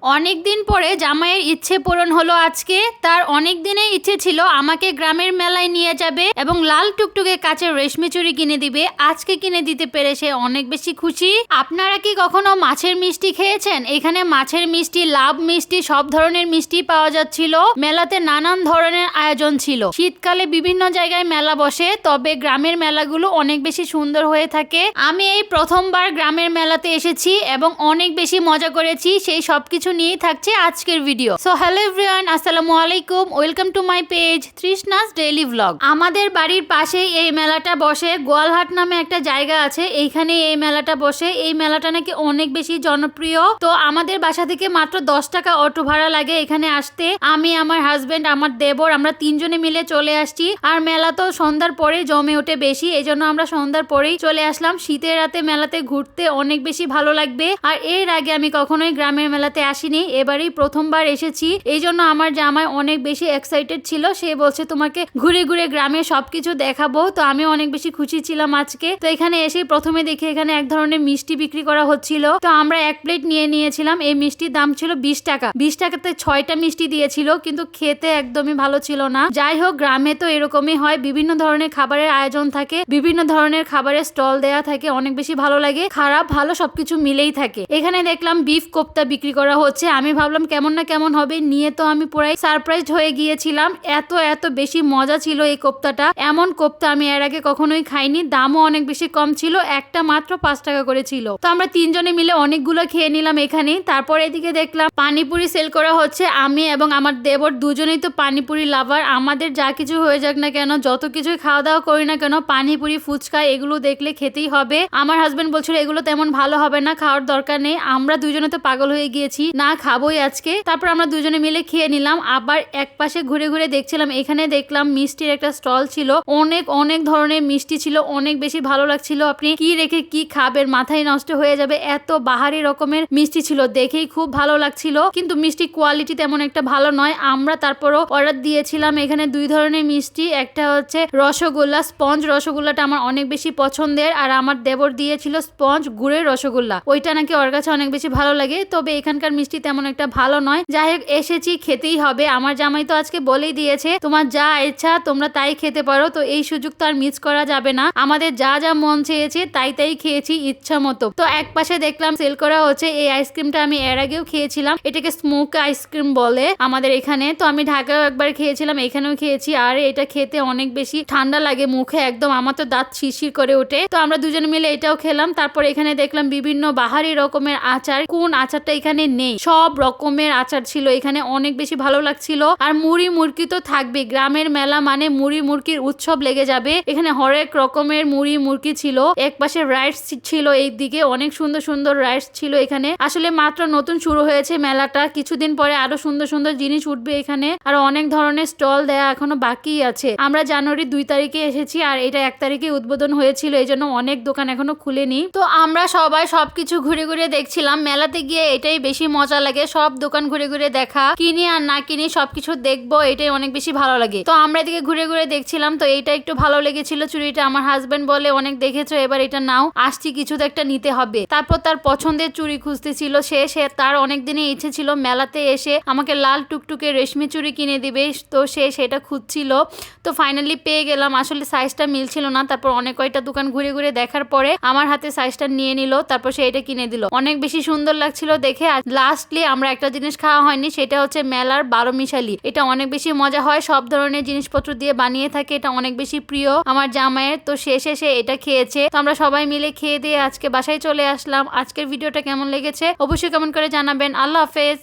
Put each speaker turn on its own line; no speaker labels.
অনেক দিন পরে জামাইয়ের ইচ্ছে পূরণ হলো আজকে। তার অনেক দিনের ইচ্ছে ছিল আমাকে গ্রামের মেলায় নিয়ে যাবে এবং লাল টুকটুকে কাচের রেশমি চুড়ি কিনে দিবে। আজকে কিনে দিতে পেরে সে অনেক বেশি খুশি। আপনারা কি কখনো মাছের মিষ্টি খেয়েছেন? এখানে মাছের মিষ্টি, লাভ মিষ্টি, সব ধরনের মিষ্টি পাওয়া যাচ্ছিল। মেলাতে নানান ধরনের আয়োজন ছিল। শীতকালে বিভিন্ন জায়গায় মেলা বসে, তবে গ্রামের মেলাগুলো অনেক বেশি সুন্দর হয়ে থাকে। আমি এই প্রথমবার গ্রামের মেলাতে এসেছি এবং অনেক বেশি মজা করেছি। সেই সবকিছু নিয়েই থাকছে আজকের ভিডিও। সো হ্যালো এভরিওয়ান, আসসালামু আলাইকুম, welcome to my page Trishna's daily blog. আমাদের বাড়ির পাশেই এই মেলাটা বসে। গোয়ালহাট নামে একটা জায়গা আছে, এইখানে এই মেলাটা বসে। এই মেলাটা নাকি অনেক বেশি জনপ্রিয়। তো আমাদের বাসা থেকে মাত্র 10 টাকা অটো ভাড়া লাগে এখানে আসতে। আমি, আমার হাজবেন্ড, আমার দেবর, আমরা তিনজনে মিলে চলে আসছি। আর মেলা তো সন্ধ্যার পরে জমে ওঠে বেশি, এই জন্য আমরা সন্ধ্যার পরেই চলে আসলাম। শীতের রাতে মেলাতে ঘুরতে অনেক বেশি ভালো লাগবে। আর এর আগে আমি কখনোই গ্রামের মেলাতে আসিনি, এবারেই প্রথমবার এসেছি। এই জন্য আমার জামাই অনেক বেশি এক্সাইটেড ছিল। সে বলছে তোমাকে ঘুরে ঘুরে গ্রামে সবকিছু দেখাবো। তো আমি অনেক বেশি খুশি ছিলাম আজকে। তো এখানে এসে প্রথমে দেখি এখানে এক ধরনের মিষ্টি বিক্রি করা হচ্ছিল। তো আমরা এক প্লেট নিয়ে নিয়েছিলাম। এই মিষ্টির দাম ছিল 20 টাকা। 20 টাকাতে 6টা মিষ্টি দিয়েছিল, কিন্তু খেতে একদমই ভালো ছিল না। যাই হোক, গ্রামে তো এরকমই হয়, বিভিন্ন ধরনের খাবারের আয়োজন থাকে, বিভিন্ন ধরনের খাবারের স্টল দেয়া থাকে, অনেক বেশি ভালো লাগে। খারাপ ভালো সবকিছু মিলেই থাকে। এখানে দেখলাম বিফ কোপ্তা বিক্রি করা হচ্ছে। আমি ভাবলাম কেমন না কেমন হবে, নিয়ে তো আমি পুরাই সারপ্রাইজড হয়ে গিয়েছিলাম। এত বেশি মজা ছিল এই কোপ্তাটা। এমন কোপ্তা আমি এর আগে কখনোই খাইনি। দামও অনেক বেশি কম ছিল, একটা মাত্র 5 টাকা করে ছিল। তো আমরা তিনজনে মিলে অনেকগুলো খেয়ে নিলাম এখানে। তারপর এদিকে দেখলাম পানিপুরি সেল করা হচ্ছে। আমি এবং আমার দেবর দুজনেই তো পানিপুরি লাভার। আমাদের যা কিছু হয়ে যাক না কেন, যত কিছুই খাওয়া দাওয়া করি না কেন, পানিপুরি, ফুচকা এগুলো দেখলে খেতেই হবে। আমার হাজবেন্ড বলছিল এগুলো তেমন ভালো হবে না, খাওয়ার দরকার নেই। আমরা দুজনে তো পাগল হয়ে গিয়েছি, না খাবোই আজকে। তারপর আমরা দুজনে মিলে খেয়ে নিলাম। আবার এক পাশে ঘুরে ঘুরে দেখছিলাম, এখানে দেখলাম মিষ্টির একটা স্টল ছিল। অনেক ধরনের মিষ্টি ছিল, অনেক বেশি ভালো লাগছিল। আপনি কি রেখে কি খাবেন, মাথায় নষ্ট হয়ে যাবে, এত বাহারি রকমের মিষ্টি ছিল। দেখেই খুব ভালো লাগছিল, কিন্তু মিষ্টি কোয়ালিটি তেমন একটা ভালো নয়। আমরা তারপরও অর্ডার দিয়েছিলাম এখানে 2 ধরনের মিষ্টি। একটা হচ্ছে রসগোল্লা, স্পঞ্জ রসগোল্লাটা আমার অনেক বেশি পছন্দের। আর আমার দেবর দিয়েছিল স্পঞ্জ গুড়ের রসগোল্লা, ওইটা নাকি ওর কাছে অনেক বেশি ভালো লাগে। তবে এখানকার মিষ্টি তেমন একটা ভালো নয়। যাই হোক, এসেছি, খেতেই হবে। আমার জামাই তো আজকে বলেই দিয়েছে তোমার যা ইচ্ছা তোমরা তাই খেতে পারো। তো এই সুযোগ তো আর মিস করা যাবে না। আমাদের যা যা মন চেয়েছে তাই খেয়েছি ইচ্ছা মতো। তো এক পাশে দেখলাম সেল করা হচ্ছে এই আইসক্রিমটা। আমি এর আগেও খেয়েছিলাম, এটাকে স্মোক আইসক্রিম বলে আমাদের এখানে। তো আমি ঢাকায় একবার খেয়েছিলাম, এখানেও খেয়েছি। আর এটা খেতে অনেক বেশি ঠান্ডা লাগে মুখে, একদম আমার তো দাঁত শিরশির করে ওঠে। তো আমরা দুজনে মিলে এটাও খেলাম। তারপর এখানে দেখলাম বিভিন্ন বাহারি রকমের আচার। কোন আচারটা এখানে নেই, সব রকমের আচার ছিল এখানে, অনেক বেশি ভালো লাগছিল। আর মুড়ি মুড়কি তো থাকবে, গ্রামের মেলা মানে মুড়ি মুড়কির উৎসব লেগে যাবে। এখানে হরেক রকমের মুড়ি মুড়কি ছিল। এক পাশে রাইডস ছিল, এই দিকে অনেক সুন্দর সুন্দর রাইডস ছিল এখানে। আসলে মাত্র নতুন শুরু হয়েছে মেলাটা, কিছুদিন পরে আরো সুন্দর সুন্দর জিনিস উঠবে এখানে। আর অনেক ধরনের স্টল দেয়া এখনো বাকি আছে। আমরা জানুয়ারি 2 তারিখে এসেছি, আর এটা 1 তারিখে উদ্বোধন হয়েছিল, এই জন্য অনেক দোকান এখনো খুলেনি। তো আমরা সবাই সবকিছু ঘুরে ঘুরে দেখছিলাম। মেলাতে গিয়ে এটাই বেশি মজা লাগে, সব দোকান ঘুরে ঘুরে দেখা, কিনি আর না কিনি সবকিছু দেখবো, এটাই অনেক বেশি ভালো লাগে। তো আমরা এদিকে ঘুরে ঘুরে দেখছিলাম। তো এইটা একটু ভালো লেগেছিল চুড়িটা। আমার হাজবেন্ড বলে অনেক দেখেছো, এবার এটা নাও, আসছি কিছু তো একটা নিতে হবে। তারপর তার পছন্দের চুড়ি খুঁজতেছিল সে। তার অনেক দিনই ইচ্ছে ছিল মেলাতে এসে আমাকে লাল টুকটুকে রেশমি চুড়ি কিনে দিবে। তো সে সেটা খুঁজছিল। তো ফাইনালি পেয়ে গেলাম। আসলে সাইজটা মিলছিল না। তারপর অনেক কয়টা দোকান ঘুরে ঘুরে দেখার পরে আমার হাতে সাইজটা নিয়ে নিল। তারপর সে এটা কিনে দিল, অনেক বেশি সুন্দর লাগছিল দেখে। আর লাস্টলি আমরা একটা জিনিস খাওয়া হয়নি, সেটা হচ্ছে মেলার 12 মিশালি। এটা অনেক বেশি মজা হয়, সব ধরনের জিনিসপত্র দিয়ে বানিয়ে থাকে। এটা অনেক বেশি প্রিয় আমার জামাইয়ের। তো শেষে সে এটা খেয়েছে। তো আমরা সবাই মিলে খেয়ে দিয়ে আজকে বাসায় চলে আসলাম। আজকের ভিডিওটা কেমন লেগেছে অবশ্যই কমেন্ট করে জানাবেন। আল্লাহ হাফেজ।